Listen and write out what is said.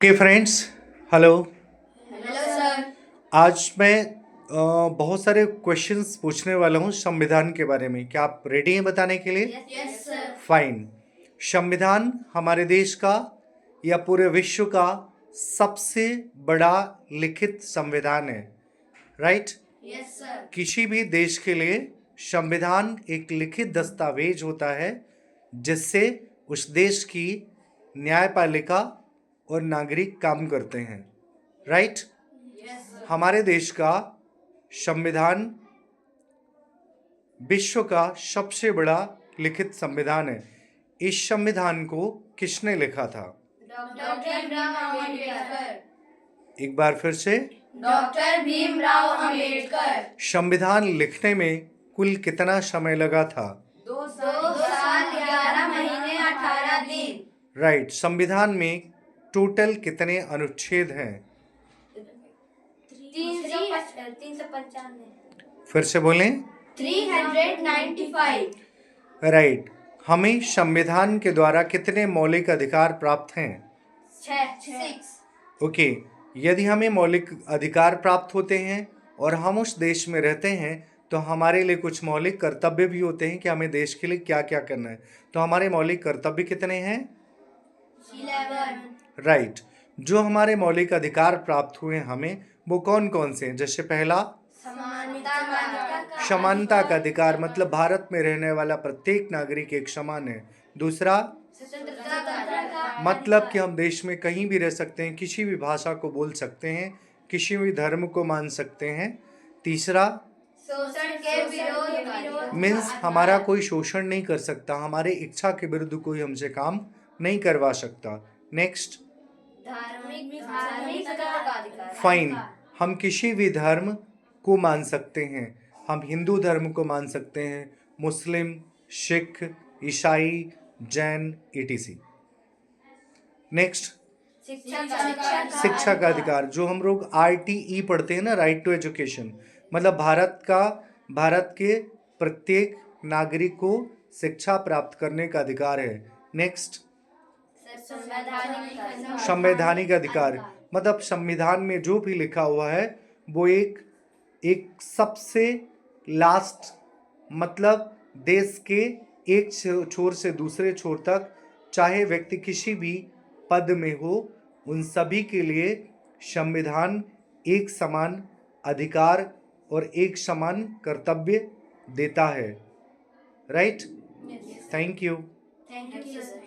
Okay friends, hello. Hello sir. आज मैं बहुत सारे क्वेश्चंस पूछने वाला हूँ संविधान के बारे में। क्या आप रेडी हैं बताने के लिए? Yes sir. फाइन। संविधान हमारे देश का या पूरे विश्व का सबसे बड़ा लिखित संविधान है, राइट? Yes sir. किसी भी देश के लिए संविधान एक लिखित दस्तावेज होता है जिससे उस देश की न्यायपालिका और नागरिक काम करते हैं, राइट? Yes sir. हमारे देश का संविधान विश्व का सबसे बड़ा लिखित संविधान है। इस संविधान को किसने लिखा था? डॉक्टर भीमराव अम्बेडकर। एक बार फिर से। डॉक्टर भीमराव अम्बेडकर। संविधान लिखने में कुल कितना समय लगा था? 2 साल 11 महीने 18 दिन। राइट। संविधान में टोटल कितने अनुच्छेद हैं? 395। फिर से बोलें। 395। राइट। हमें संविधान के द्वारा कितने मौलिक अधिकार प्राप्त हैं? 6। ओके। यदि हमें मौलिक अधिकार प्राप्त होते हैं और हम उस देश में रहते हैं तो हमारे लिए कुछ मौलिक कर्तव्य भी होते हैं कि हमें देश के लिए क्या क्या करना है। तो हमारे मौलिक कर्तव्य कितने हैं? 11। राइट। जो हमारे मौलिक अधिकार प्राप्त हुए हमें, वो कौन कौन से हैं? जैसे पहला, समानता का अधिकार, मतलब भारत में रहने वाला प्रत्येक नागरिक एक समान है। दूसरा, मतलब कि हम देश में कहीं भी रह सकते हैं, किसी भी भाषा को बोल सकते हैं, किसी भी धर्म को मान सकते हैं। तीसरा, शोषण के विरोध मीन्स हमारा कोई शोषण नहीं कर सकता, हमारे इच्छा के विरुद्ध कोई हमसे काम नहीं करवा सकता। नेक्स्ट, धार्मिक अधिकार। फाइन। हम किसी भी धर्म को मान सकते हैं। हम हिंदू धर्म को मान सकते हैं, मुस्लिम, सिख, ईसाई, जैन, etc। नेक्स्ट, शिक्षा का अधिकार। जो हम लोग RTE पढ़ते हैं ना, राइट टू एजुकेशन, मतलब भारत के प्रत्येक नागरिक को शिक्षा प्राप्त करने का अधिकार है। नेक्स्ट, संवैधानिक अधिकार, मतलब संविधान में जो भी लिखा हुआ है वो एक सबसे लास्ट, मतलब देश के एक छोर से दूसरे छोर तक, चाहे व्यक्ति किसी भी पद में हो, उन सभी के लिए संविधान एक समान अधिकार और एक समान कर्तव्य देता है, right? Thank you. Thank you sir.